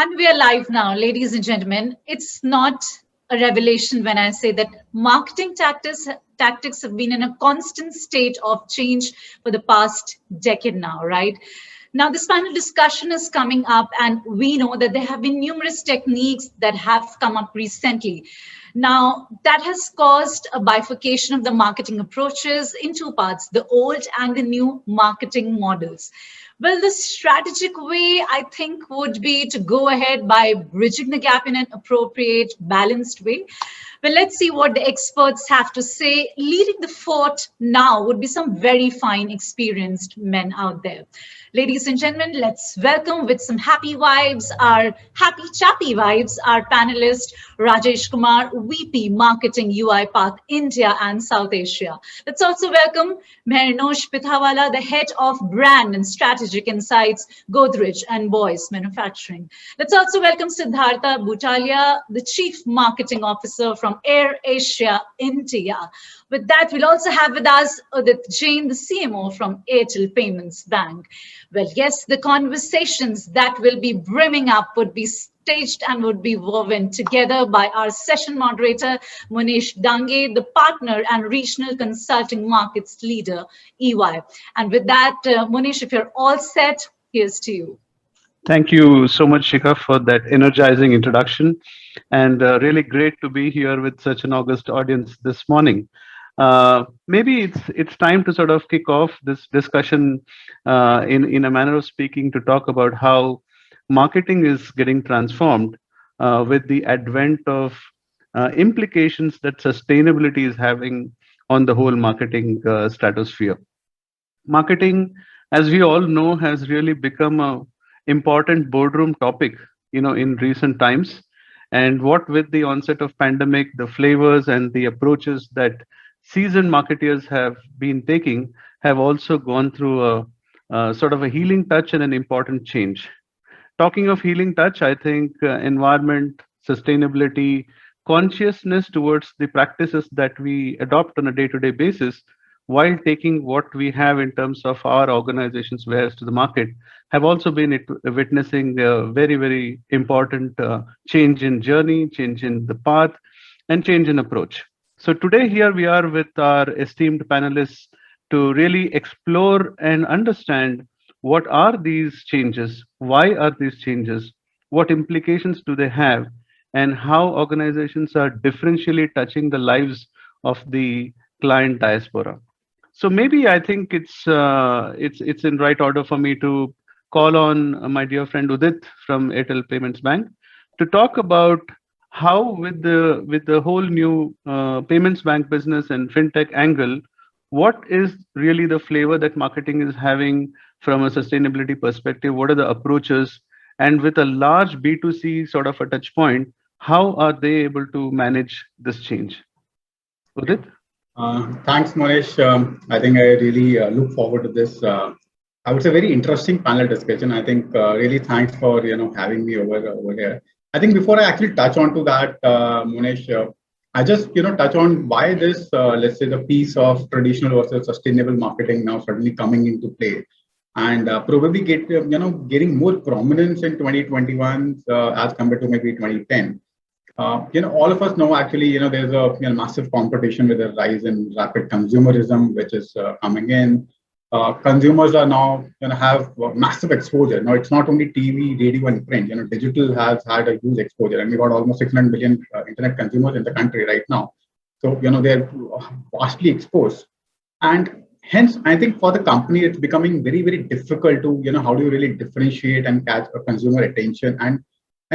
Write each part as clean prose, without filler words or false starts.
And we are live now, ladies and gentlemen. It's not a revelation when I say that marketing tactics have been in a constant state of change for the past decade now, right? Now, this panel discussion is coming up, and we know that there have been numerous techniques that have come up recently. Now, that has caused a bifurcation of the marketing approaches in two parts, the old and the new marketing models. Well, the strategic way, I think, would be to go ahead by bridging the gap in an appropriate, balanced way. Well, let's see what the experts have to say. Leading the fort now would be some very fine, experienced men out there. Ladies and gentlemen, let's welcome with some happy vibes, our happy chappy vibes, our panelist, Rajesh Kumar, VP Marketing UI Path, India and South Asia. Let's also welcome Mehernosh Pithawalla, the head of brand and strategic insights, Godrej and Boyce Manufacturing. Let's also welcome Siddartha Butalia, the chief marketing officer from AirAsia, India. With that, we'll also have with us Udit Jain, the CMO from Airtel Payments Bank. Well, yes, the conversations that will be brimming up would be staged and would be woven together by our session moderator, Monesh Dange, the partner and regional consulting markets leader, EY. And with that, Monesh, if you're all set, here's to you. Thank you so much, Shikha, for that energizing introduction, and really great to be here with such an august audience this morning. Maybe it's time to sort of kick off this discussion in a manner of speaking to talk about how marketing is getting transformed with the advent of implications that sustainability is having on the whole marketing stratosphere. Marketing, as we all know, has really become a important boardroom topic, in recent times. And what with the onset of pandemic, the flavors and the approaches that seasoned marketeers have been taking have also gone through a sort of a healing touch and an important change. Talking of healing touch, I think environment, sustainability, consciousness towards the practices that we adopt on a day-to-day basis while taking what we have in terms of our organization's wares to the market have also been witnessing a very, very important change in journey, change in the path, and change in approach. So today here we are with our esteemed panelists to really explore and understand what are these changes, why are these changes, what implications do they have, and how organizations are differentially touching the lives of the client diaspora. So maybe I think it's in right order for me to call on my dear friend Udit from Airtel Payments Bank to talk about how with the whole new payments bank business and fintech angle, what is really the flavor that marketing is having from a sustainability perspective? What are the approaches? And with a large B2C sort of a touch point, how are they able to manage this change? Udit? Thanks, Monesh. I think I really look forward to this. I would say very interesting panel discussion. I think really thanks for having me over here. I think before I actually touch on to that, Monesh, I just touch on why this let's say the piece of traditional versus sustainable marketing now suddenly coming into play, and probably getting more prominence in 2021 as compared to maybe 2010. All of us know actually, there's a massive competition with the rise in rapid consumerism, which is coming in. Consumers are now going to have massive exposure. Now, it's not only TV, radio, and print. Digital has had a huge exposure, and we got almost 600 million internet consumers in the country right now. So, they're vastly exposed. And hence, I think for the company, it's becoming very, very difficult to, how do you really differentiate and catch a consumer attention and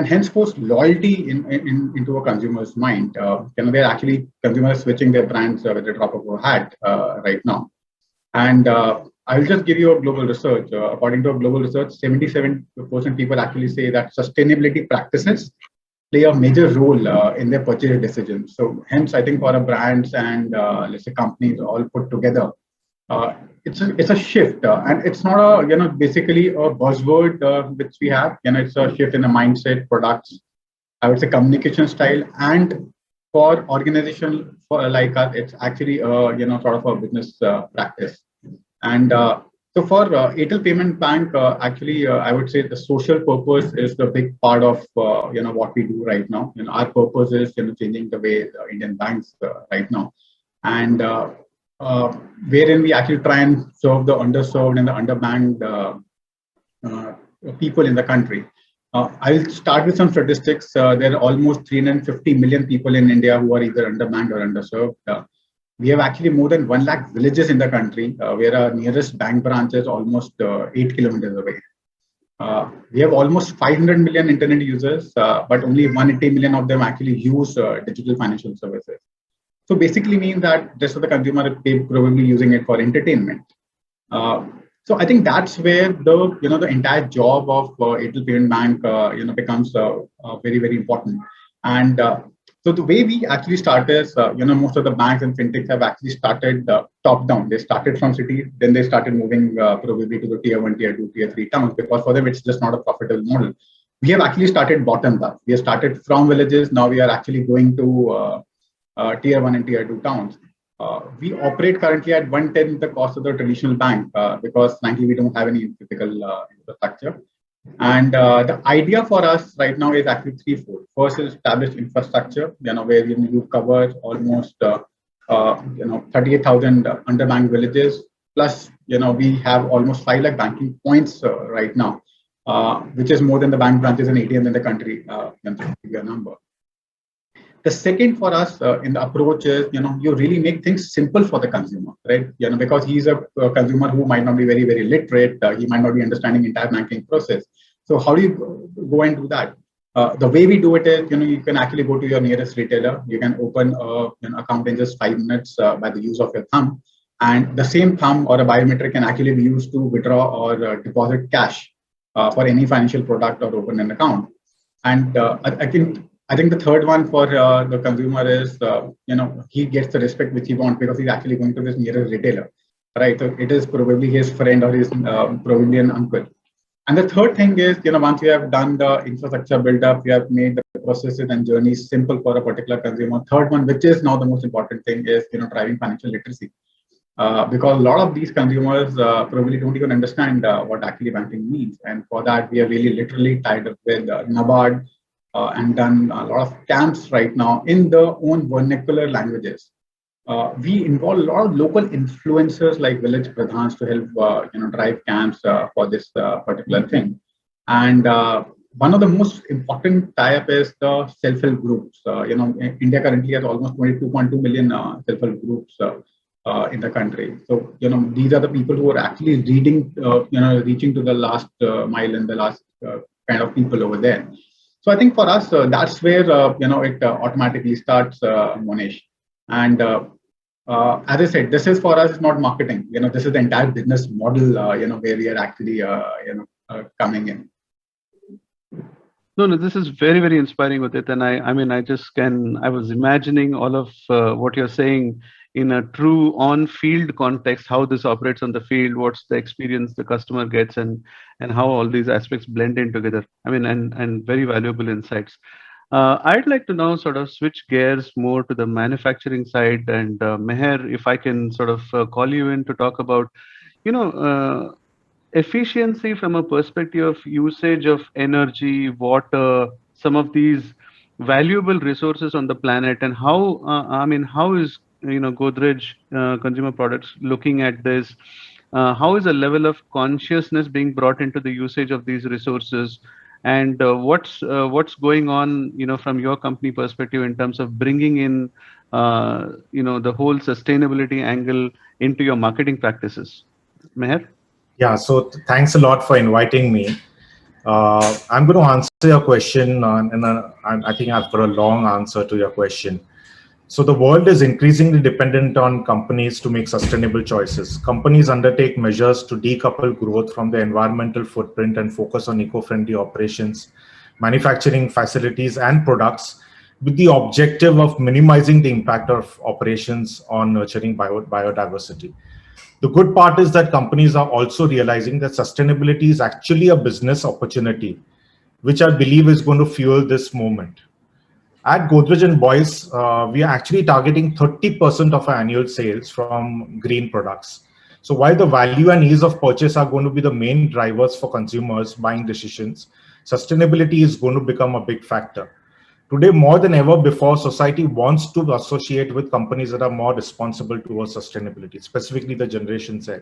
henceforth loyalty into a consumer's mind. They're actually consumers switching their brands with a drop of a hat right now. And I'll just give you a global research. According to a global research, 77% people actually say that sustainability practices play a major role in their purchase decisions. So hence, I think for a brands and let's say companies all put together, it's a shift, and it's not a basically a buzzword which we have. It's a shift in the mindset, products, I would say communication style, and for organization like us, it's actually sort of a business practice. And So for Airtel Payment Bank, actually, I would say the social purpose is the big part of what we do right now. Our purpose is changing the way Indian banks right now, and wherein we actually try and serve the underserved and the underbanked people in the country. I'll start with some statistics. There are almost 350 million people in India who are either underbanked or underserved. We have actually more than 1 lakh villages in the country where our nearest bank branch is almost 8 kilometers away. We have almost 500 million internet users, but only 180 million of them actually use digital financial services. So basically means that rest of the consumer is probably using it for entertainment. So I think that's where the entire job of Airtel Payment Bank becomes very, very important. And so the way we actually start is most of the banks and fintechs have actually started top down. They started from cities, then they started moving probably to the tier 1, tier 2, tier 3 towns, because for them it's just not a profitable model. We have actually started bottom up. We have started from villages. Now we are actually going to tier 1 and tier 2 towns. We operate currently at 1/10 the cost of the traditional bank because frankly we don't have any physical infrastructure. And the idea for us right now is actually threefold. First is established infrastructure, where you cover almost 38,000 underbanked villages. Plus, we have almost 5 lakh banking points right now, which is more than the bank branches and ATMs in the country. Give a number. The second for us in the approach is, you really make things simple for the consumer, right? Because he's a consumer who might not be very, very literate. He might not be understanding entire banking process. So how do you go and do that? The way we do it is, you can actually go to your nearest retailer. You can open an account in just 5 minutes by the use of your thumb. And the same thumb or a biometric can actually be used to withdraw or deposit cash for any financial product or open an account. And I think the third one for the consumer is, he gets the respect which he wants because he's actually going to this nearest retailer, right? So it is probably his friend or his probably an uncle. And the third thing is, once you have done the infrastructure build up, you have made the processes and journeys simple for a particular consumer. Third one, which is now the most important thing, is driving financial literacy. Because a lot of these consumers probably don't even understand what actually banking means. And for that, we are really literally tied up with NABARD, and done a lot of camps right now in their own vernacular languages. We involve a lot of local influencers like village pradhans to help drive camps for this particular thing. And one of the most important tie-up is the self-help groups. India currently has almost 22.2 million self-help groups in the country. So these are the people who are actually reaching to the last mile and the last kind of people over there. So I think for us, that's where it automatically starts, Monesh. And as I said, this is for us not marketing. This is the entire business model. Where we are actually coming in. No, this is very, very inspiring, Udit. And I was imagining all of what you're saying in a true on-field context, how this operates on the field, what's the experience the customer gets, and how all these aspects blend in together. And very valuable insights. I'd like to now sort of switch gears more to the manufacturing side. And Meher, if I can sort of call you in to talk about, efficiency from a perspective of usage of energy, water, some of these valuable resources on the planet, and how is Godrej Consumer Products looking at this? How is a level of consciousness being brought into the usage of these resources, and what's going on from your company perspective in terms of bringing in the whole sustainability angle into your marketing practices? Meher? Yeah, so thanks a lot for inviting me. I'm going to answer your question, and I think I've got a long answer to your question. So the world is increasingly dependent on companies to make sustainable choices. Companies undertake measures to decouple growth from the environmental footprint and focus on eco-friendly operations, manufacturing facilities and products with the objective of minimizing the impact of operations on nurturing biodiversity. The good part is that companies are also realizing that sustainability is actually a business opportunity, which I believe is going to fuel this moment. At Godrej and Boyce, we are actually targeting 30% of our annual sales from green products. So while the value and ease of purchase are going to be the main drivers for consumers buying decisions, sustainability is going to become a big factor. Today, more than ever before, society wants to associate with companies that are more responsible towards sustainability, specifically the Generation Z.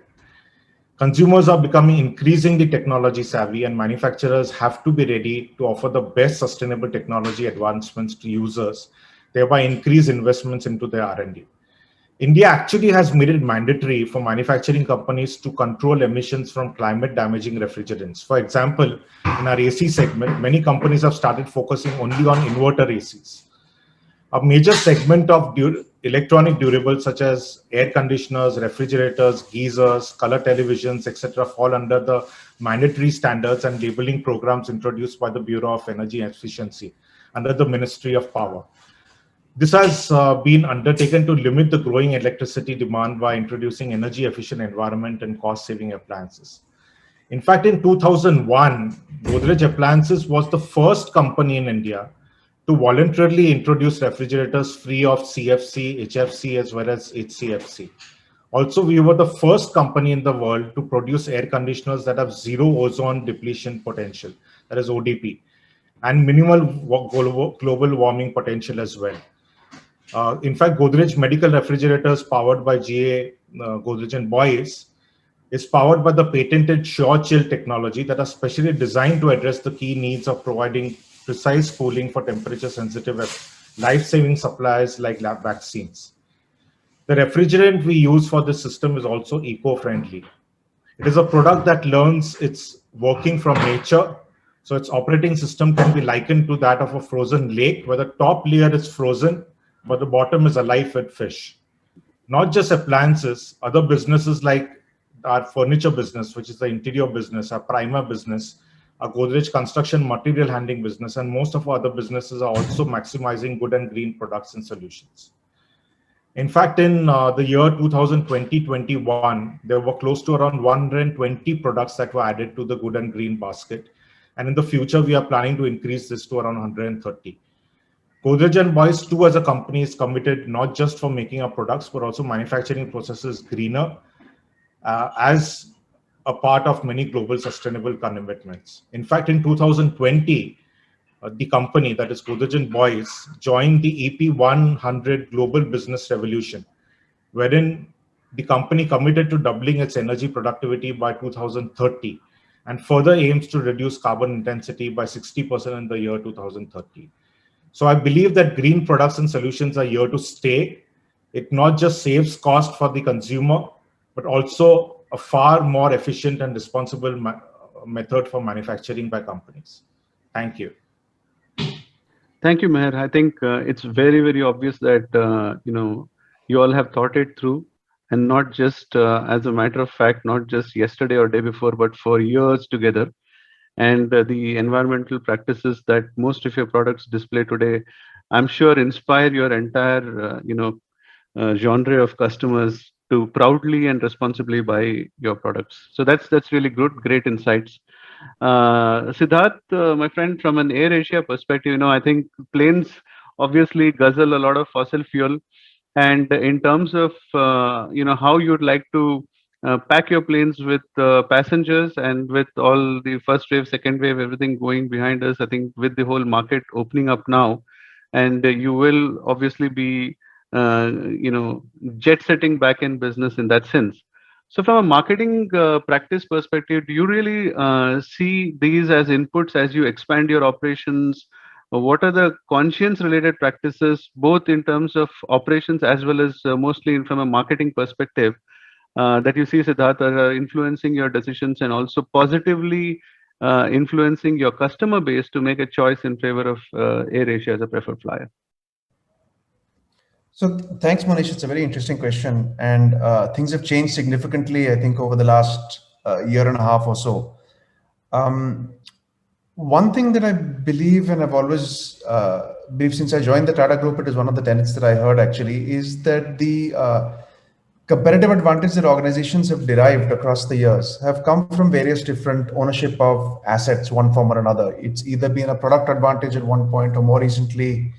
Consumers are becoming increasingly technology savvy, and manufacturers have to be ready to offer the best sustainable technology advancements to users, thereby increase investments into their R&D. India actually has made it mandatory for manufacturing companies to control emissions from climate damaging refrigerants. For example, in our AC segment, many companies have started focusing only on inverter ACs. A major segment of electronic durables such as air conditioners, refrigerators, geysers, color televisions, etc. fall under the mandatory standards and labeling programs introduced by the Bureau of Energy Efficiency under the Ministry of Power. This has been undertaken to limit the growing electricity demand by introducing energy efficient environment and cost saving appliances. In fact, in 2001, Godrej Appliances was the first company in India to voluntarily introduce refrigerators free of CFC, HFC, as well as HCFC. Also, we were the first company in the world to produce air conditioners that have zero ozone depletion potential, that is ODP, and minimal global warming potential as well. In fact, Godrej medical refrigerators powered by GA, Godrej and Boyce is powered by the patented Sure Chill technology that are specially designed to address the key needs of providing precise cooling for temperature sensitive life-saving supplies like lab vaccines. The refrigerant we use for this system is also eco-friendly. It is a product that learns its working from nature. So its operating system can be likened to that of a frozen lake where the top layer is frozen but the bottom is alive with fish. Not just appliances, other businesses like our furniture business, which is the interior business, our primer business, our Godrej construction material handling business, and most of our other businesses are also maximizing good and green products and solutions. In fact, in the year 2020-21, there were close to around 120 products that were added to the good and green basket. And in the future, we are planning to increase this to around 130. Godrej and Boyce too as a company is committed not just for making our products, but also manufacturing processes greener as a part of many global sustainable commitments. In fact, in 2020, the company, that is Godrej and Boyce, joined the EP 100 Global Business Revolution, wherein the company committed to doubling its energy productivity by 2030 and further aims to reduce carbon intensity by 60% in the year 2030. So I believe that green products and solutions are here to stay. It not just saves cost for the consumer, but also a far more efficient and responsible method for manufacturing by companies. Thank you. Thank you, Meher. I think it's very, very obvious that you all have thought it through, and not just as a matter of fact, not just yesterday or day before, but for years together. And the environmental practices that most of your products display today, I'm sure inspire your entire genre of customers to proudly and responsibly buy your products. So that's really good, great insights. Siddartha, my friend, from an AirAsia perspective, I think planes obviously guzzle a lot of fossil fuel, and in terms of how you'd like to pack your planes with passengers, and with all the first wave, second wave, everything going behind us, I think with the whole market opening up now, and you will obviously be jet setting back in business in that sense. So from a marketing practice perspective, do you really see these as inputs as you expand your operations? What are the conscience related practices, both in terms of operations as well as mostly from a marketing perspective, that you see, Siddartha, influencing your decisions and also positively influencing your customer base to make a choice in favor of AirAsia as a preferred flyer? So thanks, Monesh. It's a very interesting question. And things have changed significantly, I think, over the last year and a half or so. One thing that I believe, and I've always believed since I joined the Tata Group, it is one of the tenets that I heard actually, is that the competitive advantage that organizations have derived across the years have come from various different ownership of assets, one form or another. It's either been a product advantage at one point, or more recently,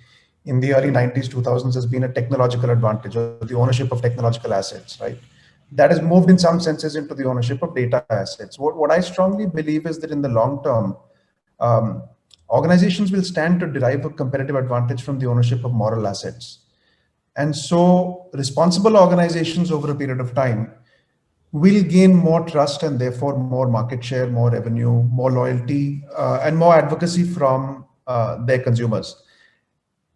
in the early 90s, 2000s, has been a technological advantage, or the ownership of technological assets, right? that has moved in some senses into the ownership of data assets. What I strongly believe is that in the long term, organizations will stand to derive a competitive advantage from the ownership of moral assets. And so responsible organizations over a period of time will gain more trust and therefore more market share, more revenue, more loyalty, and more advocacy from their consumers.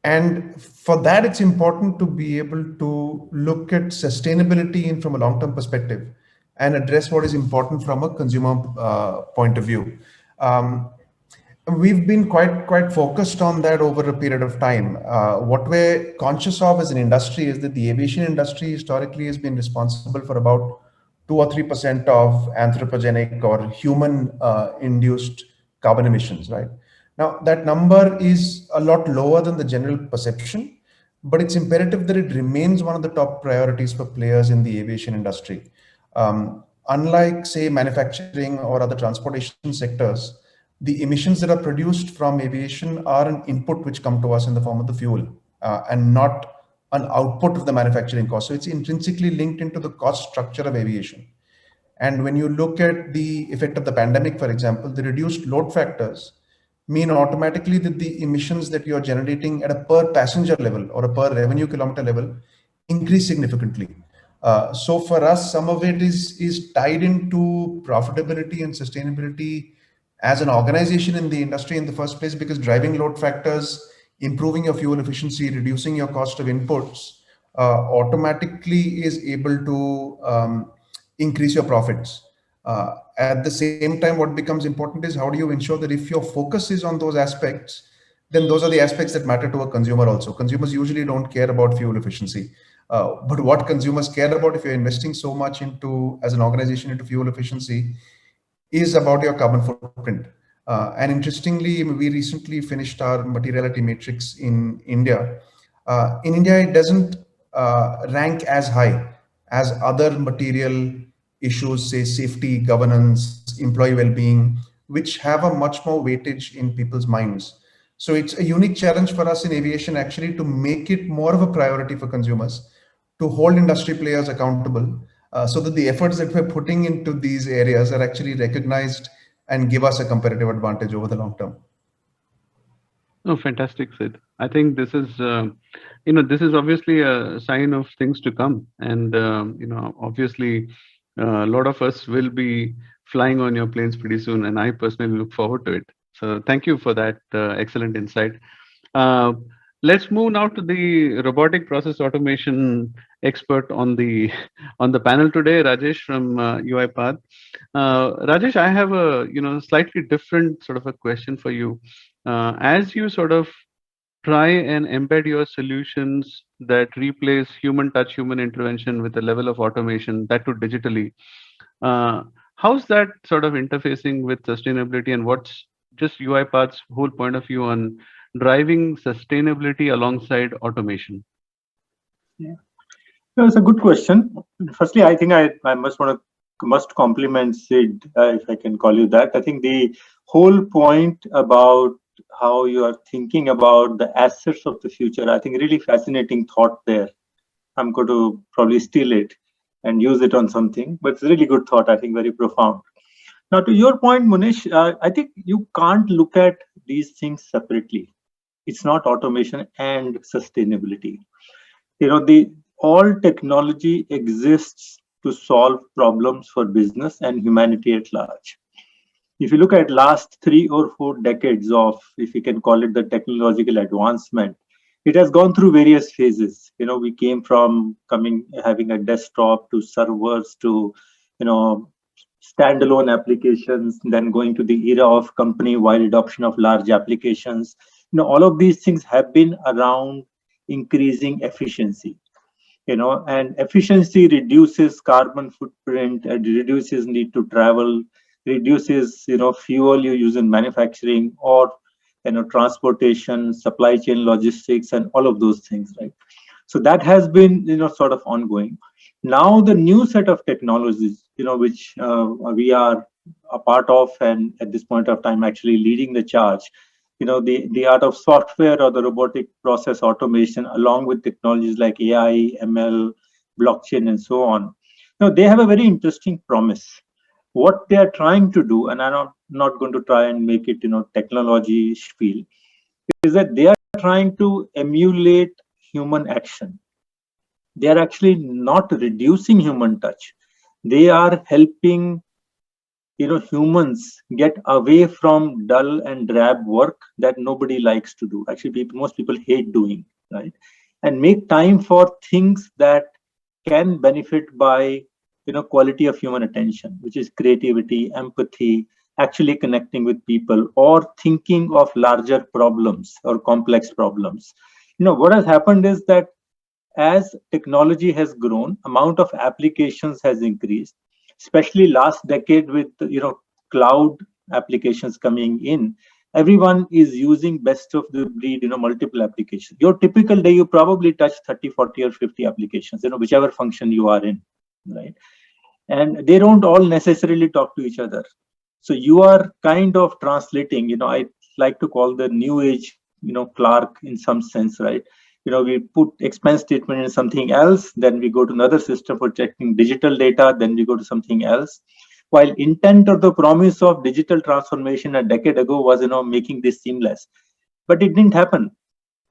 And for that, it's important to be able to look at sustainability in from a long-term perspective and address what is important from a consumer point of view. We've been quite focused on that over a period of time. What we're conscious of as an industry is that the aviation industry historically has been responsible for about 2 or 3% of anthropogenic or human induced carbon emissions, right? Now, that number is a lot lower than the general perception, but it's imperative that it remains one of the top priorities for players in the aviation industry. Unlike, say, manufacturing or other transportation sectors, the emissions that are produced from aviation are an input which come to us in the form of the fuel and not an output of the manufacturing cost. So it's intrinsically linked into the cost structure of aviation. And when you look at the effect of the pandemic, for example, the reduced load factors mean automatically that the emissions that you're generating at a per passenger level or a per revenue kilometer level increase significantly. So for us, some of it is tied into profitability and sustainability as an organization in the industry in the first place, because driving load factors, improving your fuel efficiency, reducing your cost of inputs automatically is able to increase your profits. At the same time, what becomes important is how do you ensure that if your focus is on those aspects, then those are the aspects that matter to a consumer also. Consumers usually don't care about fuel efficiency. But what consumers care about, if you're investing so much into, as an organization, into fuel efficiency, is about your carbon footprint. And interestingly, we recently finished our materiality matrix in India. In India, it doesn't rank as high as other material issues, say safety, governance, employee well-being, which have a much more weightage in people's minds. So it's a unique challenge for us in aviation actually to make it more of a priority for consumers, to hold industry players accountable, so that the efforts that we're putting into these areas are actually recognized and give us a competitive advantage over the long term. Oh, fantastic, Sid. I think this is, this is obviously a sign of things to come. And, obviously, a lot of us will be flying on your planes pretty soon. And I personally look forward to it. So thank you for that excellent insight. Let's move now to the robotic process automation expert on the panel today, Rajesh from UiPath. Rajesh, I have a slightly different sort of a question for you. As you sort of try and embed your solutions that replace human touch, human intervention with a level of automation, that too digitally, how's that sort of interfacing with sustainability, and what's just UiPath's whole point of view on driving sustainability alongside automation? Yeah, it's a good question. Firstly, I think I must compliment Sid, if I can call you that. I think the whole point about how you are thinking about the assets of the future, I think really fascinating thought there. I'm going to probably steal it and use it on something, but it's a really good thought, I think very profound. Now, to your point, Monesh, I think you can't look at these things separately. It's not automation and sustainability. All technology exists to solve problems for business and humanity at large. If you look at last 3 or 4 decades of, if you can call it, the technological advancement, it has gone through various phases. We came from having a desktop to servers to, standalone applications, then going to the era of company-wide adoption of large applications. All of these things have been around increasing efficiency. And efficiency reduces carbon footprint, it reduces need to travel, reduces fuel you use in manufacturing or transportation, supply chain logistics, and all of those things, right? So that has been sort of ongoing. Now the new set of technologies which we are a part of, and at this point of time actually leading the charge, the art of software or the robotic process automation, along with technologies like AI, ML, blockchain, and so on. Now, they have a very interesting promise. What they are trying to do, and I'm not going to try and make it, technology spiel, is that they are trying to emulate human action. They are actually not reducing human touch. They are helping, humans get away from dull and drab work that nobody likes to do. Actually, most people hate doing, right? And make time for things that can benefit by, quality of human attention, which is creativity, empathy, actually connecting with people, or thinking of larger problems or complex problems. What has happened is that as technology has grown, amount of applications has increased, especially last decade with, cloud applications coming in. Everyone is using best of the breed, multiple applications. Your typical day, you probably touch 30, 40 or 50 applications, whichever function you are in, right? And they don't all necessarily talk to each other. So you are kind of translating, I like to call the new age, clerk in some sense, right? We put expense statement in something else, then we go to another system for checking digital data, then we go to something else. While intent or the promise of digital transformation a decade ago was, making this seamless, but it didn't happen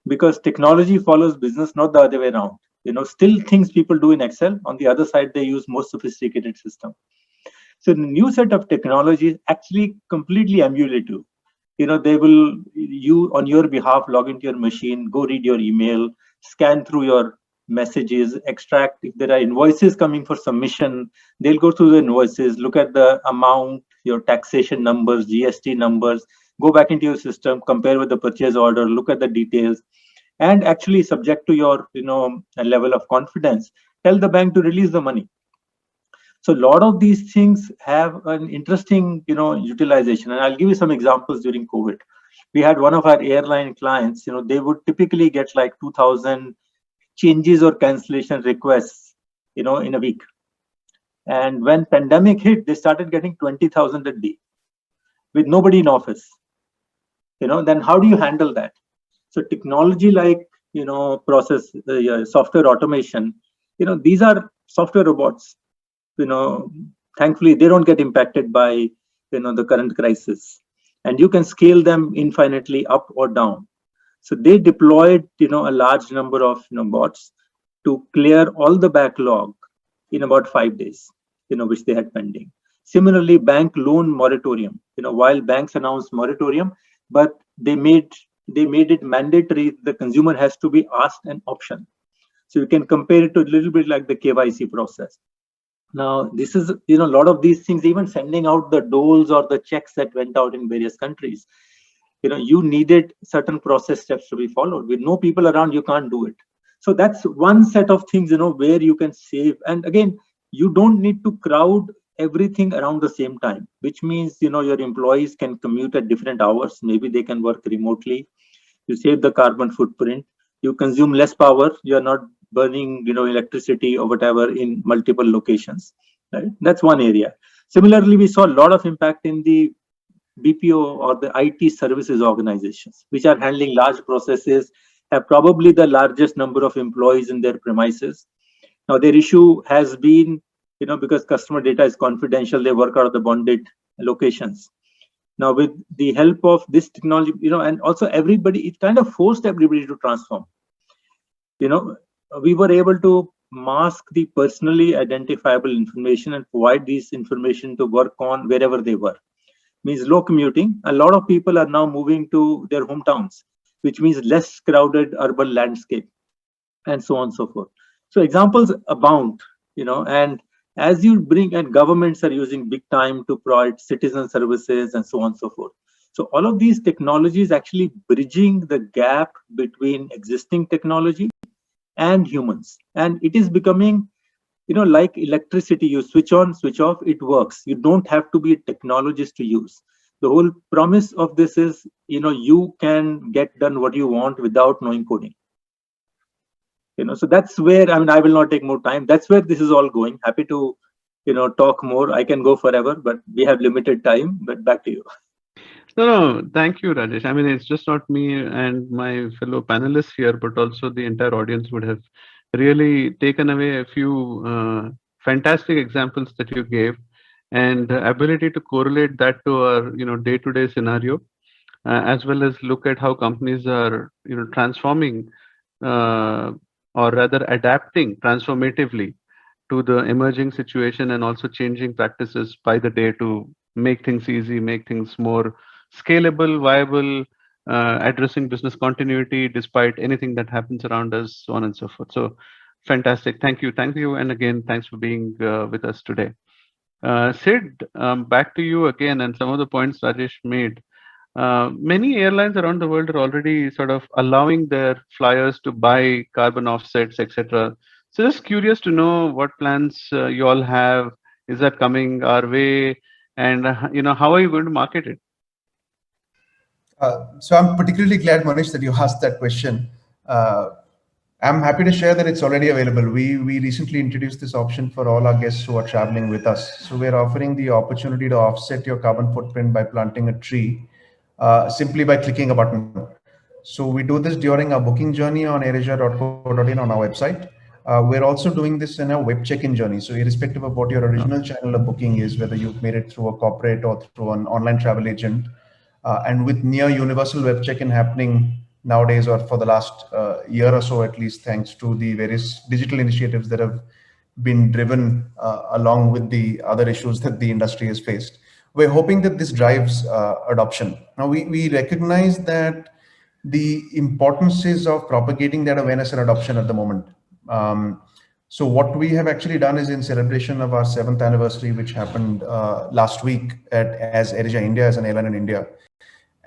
because technology follows business, not the other way around. Still things people do in Excel. On the other side, they use more sophisticated system. So the new set of technologies actually completely emulate you. They will, you on your behalf, log into your machine, go read your email, scan through your messages, extract. If there are invoices coming for submission, they'll go through the invoices, look at the amount, your taxation numbers, GST numbers, go back into your system, compare with the purchase order, look at the details, and actually subject to your, level of confidence, tell the bank to release the money. So a lot of these things have an interesting, utilization. And I'll give you some examples during COVID. We had one of our airline clients, they would typically get like 2,000 changes or cancellation requests, in a week. And when pandemic hit, they started getting 20,000 a day with nobody in office. Then how do you handle that? So technology like, process, software automation, these are software robots. Thankfully they don't get impacted by, the current crisis, and you can scale them infinitely up or down. So they deployed, a large number of, bots to clear all the backlog in about 5 days, which they had pending. Similarly, bank loan moratorium, while banks announced moratorium, but they made it mandatory. The consumer has to be asked an option. So you can compare it to a little bit like the KYC process. Now, this is, a lot of these things, even sending out the doles or the checks that went out in various countries, you needed certain process steps to be followed. With no people around, you can't do it. So that's one set of things, where you can save. And again, you don't need to crowd everything around the same time, which means, your employees can commute at different hours. Maybe they can work remotely. You save the carbon footprint. You consume less power. You're not burning, electricity or whatever in multiple locations, right? That's one area. Similarly, we saw a lot of impact in the BPO or the IT services organizations, which are handling large processes, have probably the largest number of employees in their premises. Now, their issue has been, because customer data is confidential, they work out of the bonded locations. Now, with the help of this technology, and also everybody, it kind of forced everybody to transform. We were able to mask the personally identifiable information and provide this information to work on wherever they were. Means low commuting. A lot of people are now moving to their hometowns, which means less crowded urban landscape, and so on and so forth. So examples abound, and as you bring, and governments are using big time to provide citizen services and so on and so forth. So all of these technologies actually bridging the gap between existing technology and humans. And it is becoming, like electricity, you switch on, switch off, it works. You don't have to be a technologist to use. The whole promise of this is, you can get done what you want without knowing coding. So that's where, I will not take more time. That's where this is all going. Happy to, talk more. I can go forever, but we have limited time. But back to you. No, thank you, Rajesh. It's just not me and my fellow panelists here, but also the entire audience would have really taken away a few fantastic examples that you gave, and the ability to correlate that to our day-to-day scenario, as well as look at how companies are transforming, uh, or rather adapting transformatively to the emerging situation, and also changing practices by the day to make things easy, make things more scalable, viable, addressing business continuity despite anything that happens around us, so on and so forth. So fantastic. Thank you, and again, thanks for being with us today. Sid, back to you again, and some of the points Rajesh made. Many airlines around the world are already sort of allowing their flyers to buy carbon offsets, etc. So just curious to know what plans you all have. Is that coming our way? And how are you going to market it? So I'm particularly glad, Monesh, that you asked that question. I'm happy to share that it's already available. We recently introduced this option for all our guests who are traveling with us. So we're offering the opportunity to offset your carbon footprint by planting a tree, simply by clicking a button. So we do this during our booking journey on AirAsia.co.in on our website. We're also doing this in a web check-in journey. So irrespective of what your original channel of booking is, whether you've made it through a corporate or through an online travel agent, and with near universal web check-in happening nowadays, or for the last year or so at least, thanks to the various digital initiatives that have been driven along with the other issues that the industry has faced, we're hoping that this drives adoption. Now, we recognize that the importance is of propagating that awareness and adoption at the moment. So what we have actually done is, in celebration of our 7th anniversary, which happened last week as AirAsia India, as an airline in India,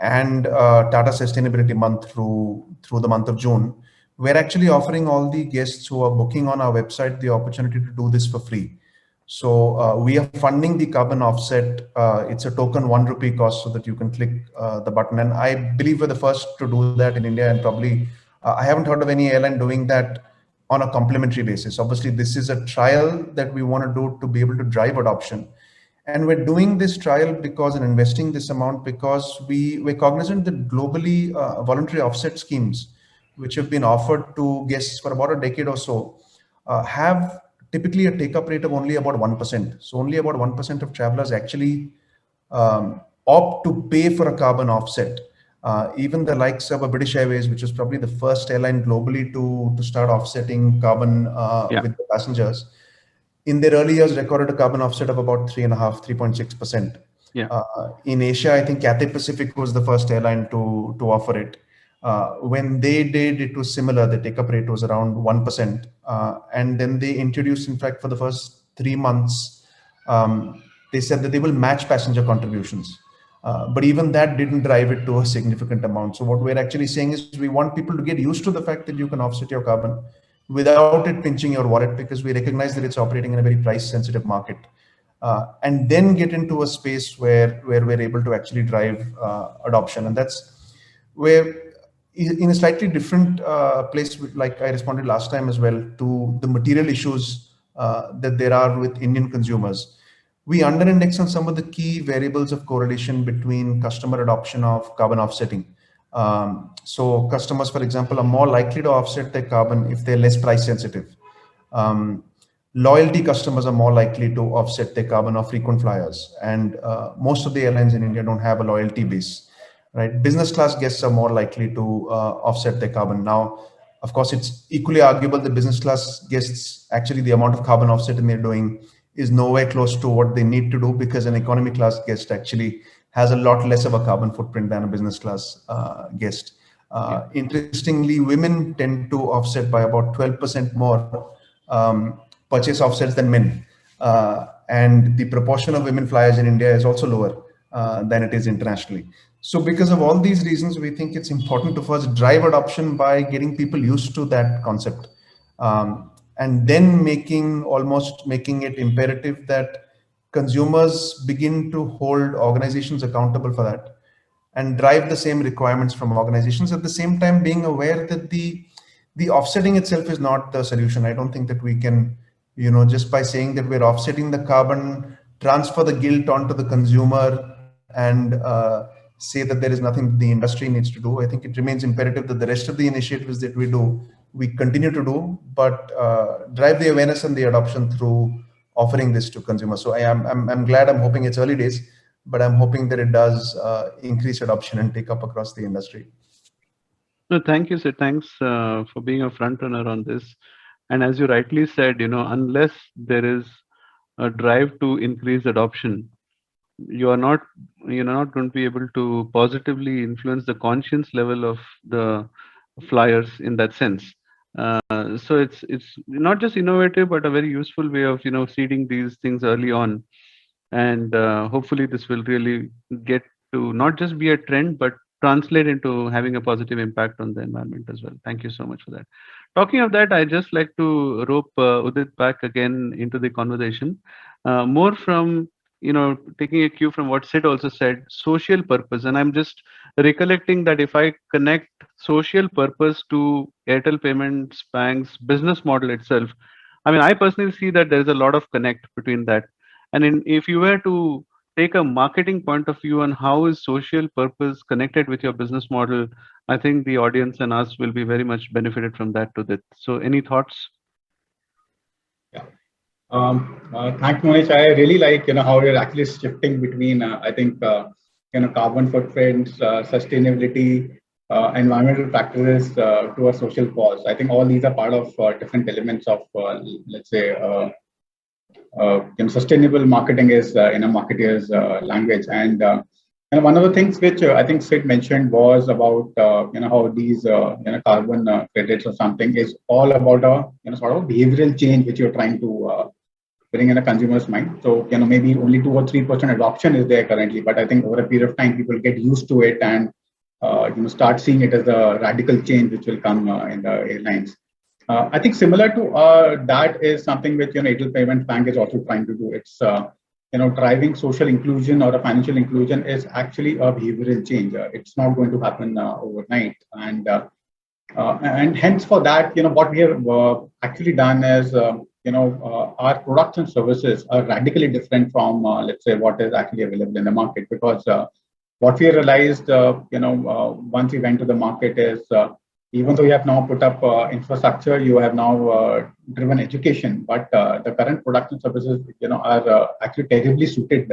and Tata Sustainability Month through the month of June, we're actually offering all the guests who are booking on our website the opportunity to do this for free. So we are funding the carbon offset. It's a token 1 rupee cost, so that you can click the button. And I believe we're the first to do that in India, and probably I haven't heard of any airline doing that on a complimentary basis. Obviously, this is a trial that we want to do to be able to drive adoption. And we're doing this trial because, and investing this amount because we're cognizant that globally voluntary offset schemes, which have been offered to guests for about a decade or so, have typically a take-up rate of only about 1%. So only about 1% of travelers actually opt to pay for a carbon offset. Even the likes of a British Airways, which was probably the first airline globally to start offsetting carbon with the passengers, in their early years recorded a carbon offset of about 3.6%. In Asia, I think Cathay Pacific was the first airline to offer it. When they did, it was similar. The take-up rate was around 1%. And then they introduced, in fact, for the first 3 months, they said that they will match passenger contributions. But even that didn't drive it to a significant amount. So what we're actually saying is, we want people to get used to the fact that you can offset your carbon without it pinching your wallet, because we recognize that it's operating in a very price-sensitive market. And then get into a space where we're able to actually drive adoption. And that's where, in a slightly different place, like I responded last time as well, to the material issues that there are with Indian consumers. We under-index on some of the key variables of correlation between customer adoption of carbon offsetting. So customers, for example, are more likely to offset their carbon if they're less price sensitive. Loyalty customers are more likely to offset their carbon of frequent flyers. And most of the airlines in India don't have a loyalty base. Right? Business class guests are more likely to offset their carbon. Now, of course, it's equally arguable that business class guests, actually the amount of carbon offsetting they're doing is nowhere close to what they need to do, because an economy class guest actually has a lot less of a carbon footprint than a business class guest. Interestingly, women tend to offset by about 12% more purchase offsets than men. And the proportion of women flyers in India is also lower than it is internationally. So because of all these reasons, we think it's important to first drive adoption by getting people used to that concept. And then making it imperative that consumers begin to hold organizations accountable for that, and drive the same requirements from organizations, at the same time being aware that the offsetting itself is not the solution. I don't think that we can, just by saying that we're offsetting the carbon, transfer the guilt onto the consumer and say that there is nothing the industry needs to do. I think it remains imperative that the rest of the initiatives that we do, we continue to do, but drive the awareness and the adoption through offering this to consumers. So I'm glad. I'm hoping it's early days, but I'm hoping that it does increase adoption and take up across the industry. No, thank you, sir. Thanks for being a front runner on this. And as you rightly said, unless there is a drive to increase adoption, you're not going to be able to positively influence the conscience level of the flyers in that sense. So it's not just innovative, but a very useful way of seeding these things early on, and hopefully this will really get to not just be a trend, but translate into having a positive impact on the environment as well. Thank you so much for that. Talking of that, I just like to rope Udit back again into the conversation, more from taking a cue from what Sid also said, social purpose. And I'm just recollecting that if I connect social purpose to Airtel Payments Bank's business model itself, I mean, I personally see that there is a lot of connect between that. And if you were to take a marketing point of view on how is social purpose connected with your business model, I think the audience and us will be very much benefited from that to that. So any thoughts? Yeah. Thanks, Monesh. I really like how you're actually shifting between I think carbon footprints, sustainability, environmental practices to a social cause. I think all these are part of different elements of let's say sustainable marketing is in a marketer's language. And one of the things which I think Sid mentioned was about how these carbon credits or something is all about a sort of behavioral change which you're trying to bring in a consumer's mind. So maybe only 2 or 3% adoption is there currently, but I think over a period of time people get used to it and start seeing it as a radical change which will come in the airlines. I think similar to that is something which Airtel Payments Bank is also trying to do. It's driving social inclusion or a financial inclusion is actually a behavioral change. It's not going to happen overnight, and hence for that, what we have actually done is our products and services are radically different from let's say what is actually available in the market, because what we realized once we went to the market is even though you have now put up infrastructure, you have now driven education, but the current products and services, are actually terribly suited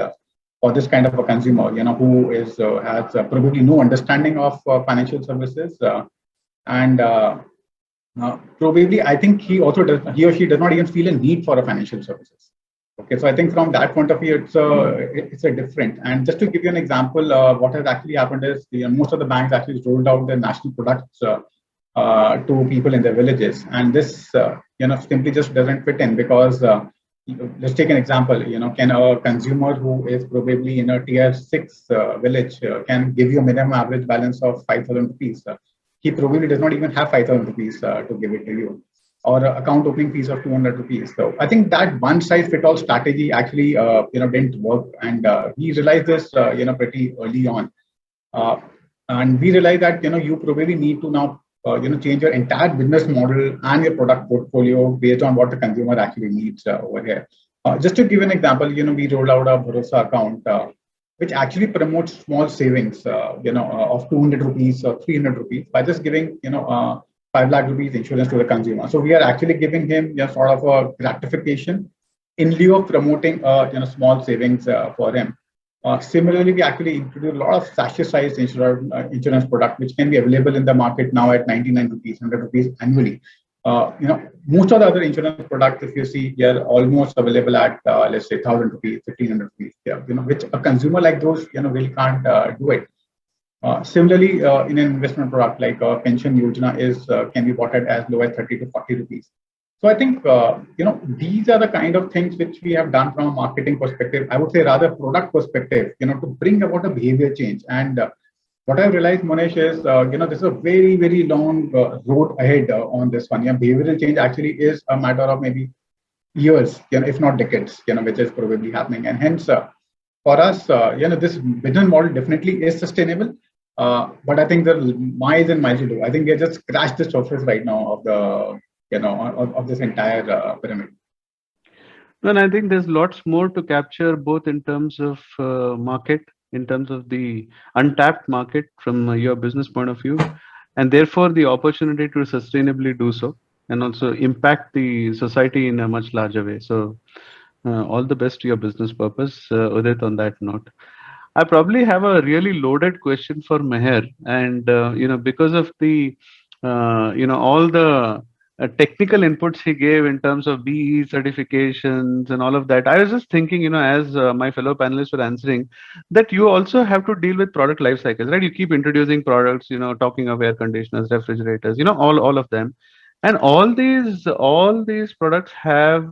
for this kind of a consumer, who is has probably no understanding of financial services, and probably I think he or she does not even feel a need for a financial services. Okay, so I think from that point of view, it's a different. And just to give you an example, what has actually happened is most of the banks actually rolled out their national products to people in their villages, and this simply just doesn't fit in, because let's take an example. Can a consumer who is probably in a tier 6 village can give you a minimum average balance of 5,000 rupees? He probably does not even have 5,000 rupees to give it to you, or account opening fees of 200 rupees. So I think that one size fit all strategy actually didn't work, and we realized this pretty early on, and we realized that you probably need to now change your entire business model and your product portfolio based on what the consumer actually needs over here. Just to give an example, we rolled out a Bharosa account, which actually promotes small savings, of 200 rupees or 300 rupees by just giving 5 lakh rupees insurance to the consumer. So we are actually giving him sort of a gratification in lieu of promoting small savings for him. Similarly, we actually introduced a lot of sachet-sized insurance product, which can be available in the market now at 99 rupees, 100 rupees annually. Most of the other insurance products, if you see, they are almost available at let's say 1,000 rupees, 1,500 rupees. Yeah, which a consumer like those really can't do it. Similarly, in an investment product like pension yojana can be bought at as low as 30 to 40 rupees. So I think these are the kind of things which we have done from a marketing perspective. I would say rather product perspective, to bring about a behavior change. And what I realized, Monesh, is this is a very, very long road ahead on this one. Behavioral change actually is a matter of maybe years, if not decades, which is probably happening. And hence, for us, this business model definitely is sustainable. But I think there are miles and miles to do. I think we have just scratched the surface right now of the of this entire pyramid. Well, I think there's lots more to capture, both in terms of market, in terms of the untapped market from your business point of view, and therefore the opportunity to sustainably do so, and also impact the society in a much larger way. So All the best to your business purpose, Udit, on that note. I probably have a really loaded question for Meher, and because of the all the technical inputs he gave in terms of BE certifications and all of that, I was just thinking, as my fellow panelists were answering, that you also have to deal with product life cycles, right? You keep introducing products, talking of air conditioners, refrigerators, all of them, and all these products have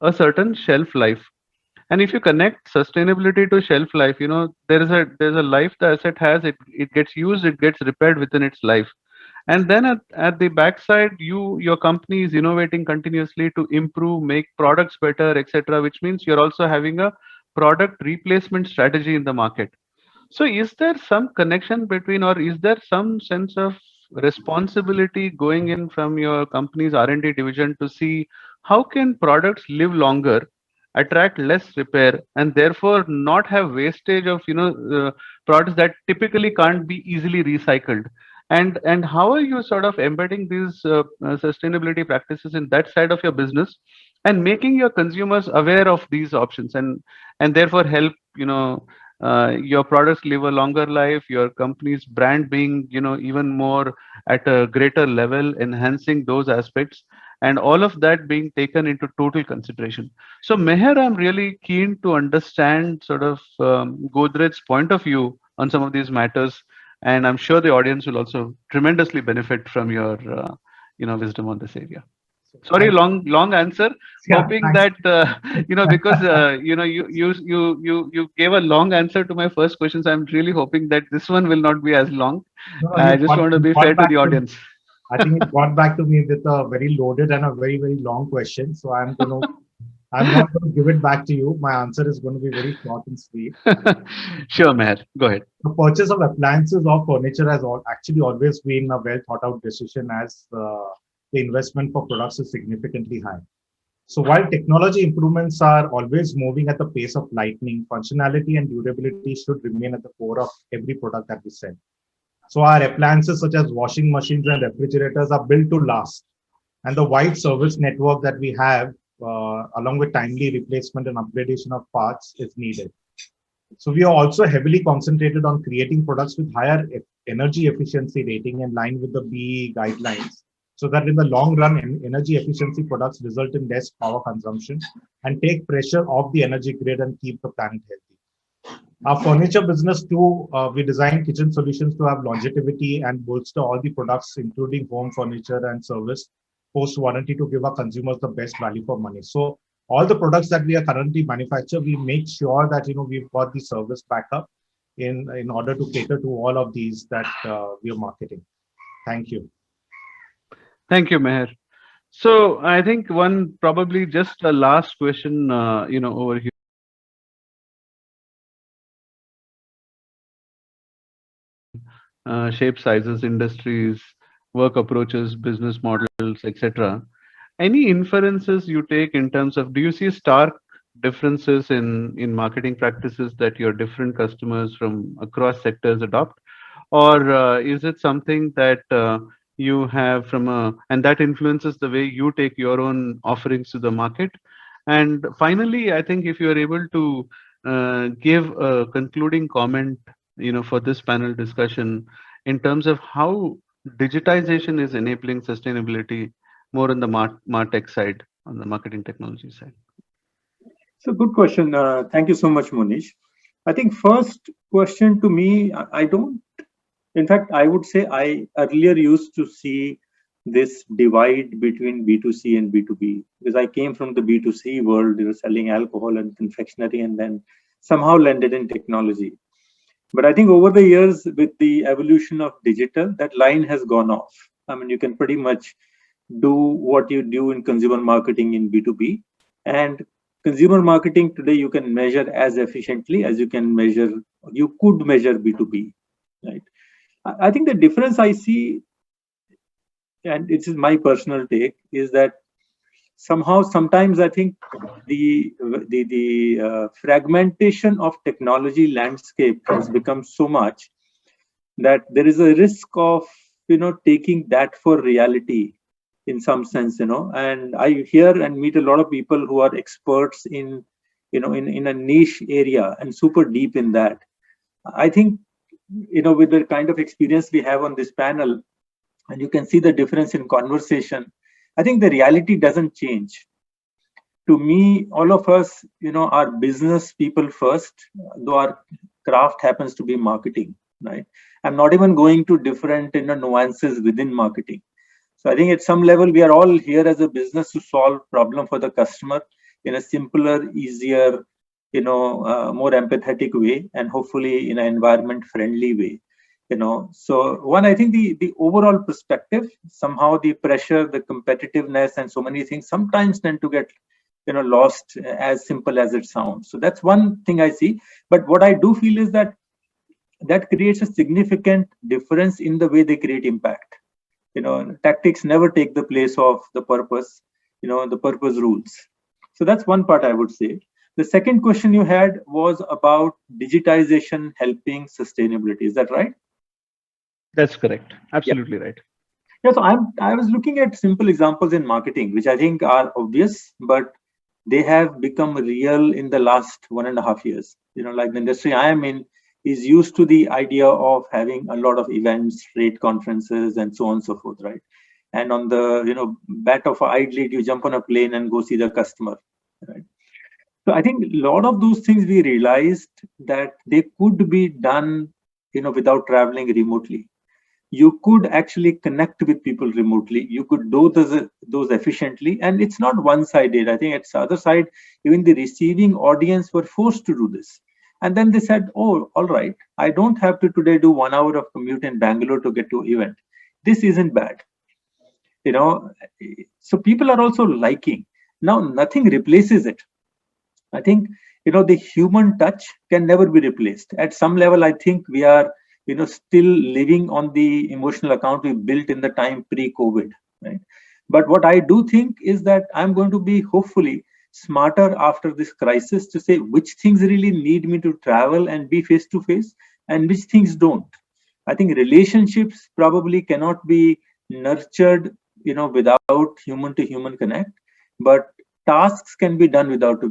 a certain shelf life. And if you connect sustainability to shelf life, there's a life the asset has. It gets used, it gets repaired within its life. And then at the backside, your company is innovating continuously to improve, make products better, etc., which means you're also having a product replacement strategy in the market. So is there some connection between, or is there some sense of responsibility going in from your company's R&D division to see how can products live longer, attract less repair, and therefore not have wastage of products that typically can't be easily recycled? And how are you sort of embedding these sustainability practices in that side of your business and making your consumers aware of these options, and therefore help your products live a longer life, your company's brand being even more at a greater level, enhancing those aspects, and all of that being taken into total consideration. So Meher, I'm really keen to understand sort of Godrej's point of view on some of these matters, and I'm sure the audience will also tremendously benefit from your wisdom on this area. Sorry, long answer. Yeah, Hoping thanks. that because you gave a long answer to my first question, so I'm really hoping that this one will not be as long. No, no, I just want to you be got fair to back the to me. audience. I think it got back to me with a very loaded and a very, very long question. So I'm not going to give it back to you. My answer is going to be very short and sweet. Sure, Meher, go ahead. The purchase of appliances or furniture has actually always been a well thought out decision, as the investment for products is significantly high. So while technology improvements are always moving at the pace of lightning, functionality and durability should remain at the core of every product that we sell. So our appliances such as washing machines and refrigerators are built to last. And the wide service network that we have, along with timely replacement and upgradation of parts, is needed. So we are also heavily concentrated on creating products with higher energy efficiency rating in line with the BE guidelines, so that in the long run, energy efficiency products result in less power consumption and take pressure off the energy grid and keep the planet healthy. Our furniture business too, we design kitchen solutions to have longevity and bolster all the products, including home furniture and service post warranty, to give our consumers the best value for money. So all the products that we are currently manufacture, we make sure that we've got the service backup in order to cater to all of these that we are marketing. Thank you. Thank you, Meher. So I think probably just a last question, over here. Shape, sizes, industries, work approaches, business models, etc. Any inferences you take in terms of, do you see stark differences in marketing practices that your different customers from across sectors adopt, or is it something that you have and that influences the way you take your own offerings to the market? And finally, I think if you are able to give a concluding comment, for this panel discussion in terms of how digitization is enabling sustainability more on the martech side, on the marketing technology side. So good question. Thank you so much, Monesh. I think first question to me, I don't, in fact, I would say I earlier used to see this divide between B2C and B2B, because I came from the B2C world, selling alcohol and confectionery, and then somehow landed in technology. But I think over the years, with the evolution of digital, that line has gone off. I mean, you can pretty much do what you do in consumer marketing in B2B, and consumer marketing today you can measure as efficiently as you could measure B2B, right? I think the difference I see, and this is my personal take, is that sometimes I think the fragmentation of technology landscape has become so much that there is a risk of taking that for reality in some sense, and I hear and meet a lot of people who are experts in, in a niche area and super deep in that. I think, with the kind of experience we have on this panel, and you can see the difference in conversation, I think the reality doesn't change. To me, all of us, are business people first, though our craft happens to be marketing, right? I'm not even going to different, nuances within marketing. So I think at some level, we are all here as a business to solve problem for the customer in a simpler, easier, more empathetic way, and hopefully in an environment friendly way. So one, I think the overall perspective, somehow the pressure, the competitiveness, and so many things sometimes tend to get lost, as simple as it sounds. So that's one thing I see. But what I do feel is that creates a significant difference in the way they create impact. Tactics never take the place of the purpose. The purpose rules. So that's one part I would say. The second question you had was about digitization helping sustainability. Is that right? That's correct. Absolutely right. Yeah, so I was looking at simple examples in marketing, which I think are obvious, but they have become real in the last 1.5 years. Like the industry I am in is used to the idea of having a lot of events, trade conferences, and so on and so forth, right? And on the bat of an eyelid, you jump on a plane and go see the customer, right? So I think a lot of those things we realized that they could be done, without traveling remotely. You could actually connect with people remotely. You could do those efficiently, and it's not one-sided. I think it's the other side. Even the receiving audience were forced to do this, and then they said, "Oh, all right, I don't have to today do 1 hour of commute in Bangalore to get to event. This isn't bad." So people are also liking. Now, nothing replaces it. I think the human touch can never be replaced. At some level, I think we are still living on the emotional account we built in the time pre-COVID, right? But what I do think is that I'm going to be hopefully smarter after this crisis to say which things really need me to travel and be face to face and which things don't. I think relationships probably cannot be nurtured, without human to human connect, but tasks can be done without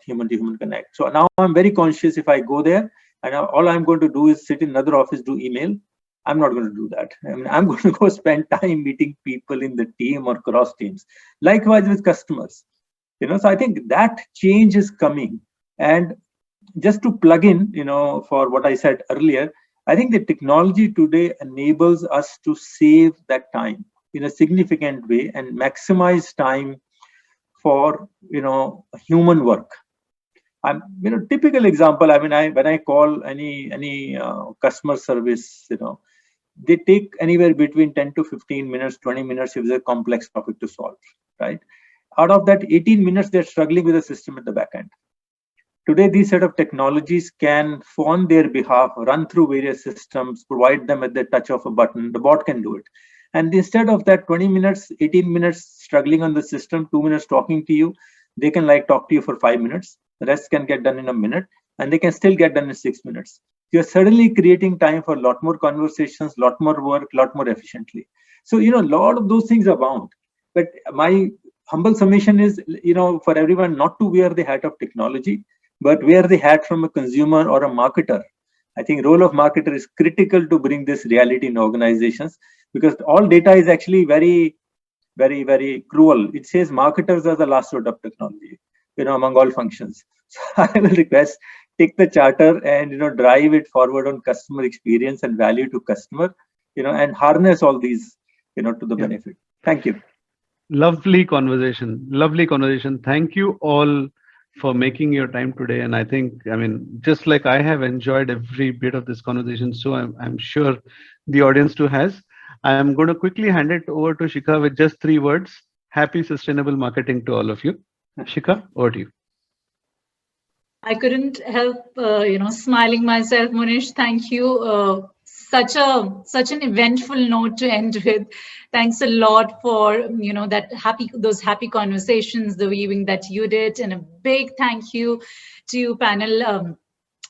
human to human connect. So now I'm very conscious if I go there, and all I'm going to do is sit in another office, do email. I'm not going to do that. I mean, I'm going to go spend time meeting people in the team or cross teams. Likewise with customers. So I think that change is coming. And just to plug in, for what I said earlier, I think the technology today enables us to save that time in a significant way and maximize time for, human work. Typical example, when I call any customer service, they take anywhere between 10 to 15 minutes, 20 minutes if it's a complex topic to solve, right? Out of that 18 minutes, they're struggling with the system at the back end. Today, these set of technologies can, on their behalf, run through various systems, provide them at the touch of a button. The bot can do it. And instead of that 20 minutes, 18 minutes struggling on the system, 2 minutes talking to you, they can talk to you for 5 minutes. The rest can get done in a minute, and they can still get done in 6 minutes. You're suddenly creating time for a lot more conversations, a lot more work, a lot more efficiently. So, a lot of those things abound. But my humble summation is, for everyone not to wear the hat of technology, but wear the hat from a consumer or a marketer. I think role of marketer is critical to bring this reality in organizations, because all data is actually very, very, very cruel. It says marketers are the last word of technology, among all functions. So I will request, take the charter and, drive it forward on customer experience and value to customer, and harness all these, to the benefit. Thank you. Lovely conversation. Lovely conversation. Thank you all for making your time today. And I think, just like I have enjoyed every bit of this conversation, so I'm sure the audience too has. I am going to quickly hand it over to Shikha with just 3 words. Happy sustainable marketing to all of you. Shikha, over to you. I couldn't help, smiling myself, Monesh. Thank you. Such an eventful note to end with. Thanks a lot for those happy conversations, the weaving that you did, and a big thank you to you panel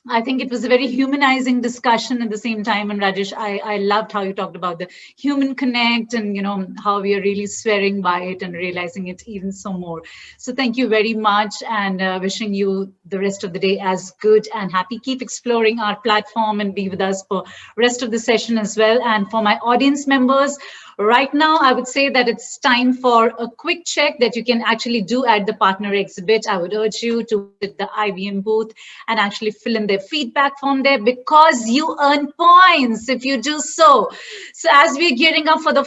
I think it was a very humanizing discussion at the same time. And Rajesh, I loved how you talked about the human connect and, how we are really swearing by it and realizing it even so more. So thank you very much, and wishing you the rest of the day as good and happy. Keep exploring our platform and be with us for rest of the session as well. And for my audience members, right now, I would say that it's time for a quick check that you can actually do at the partner exhibit. I would urge you to visit the IBM booth and actually fill in their feedback form there, because you earn points if you do so. So as we're gearing up for the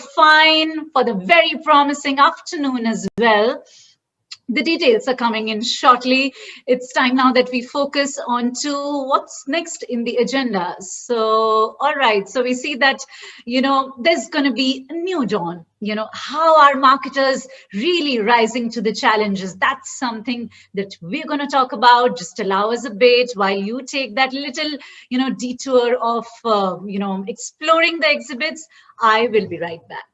very promising afternoon as well, the details are coming in shortly. It's time now that we focus on to what's next in the agenda. So, all right. So we see that, there's going to be a new dawn. How are marketers really rising to the challenges? That's something that we're going to talk about. Just allow us a bit while you take that little, detour of, exploring the exhibits. I will be right back.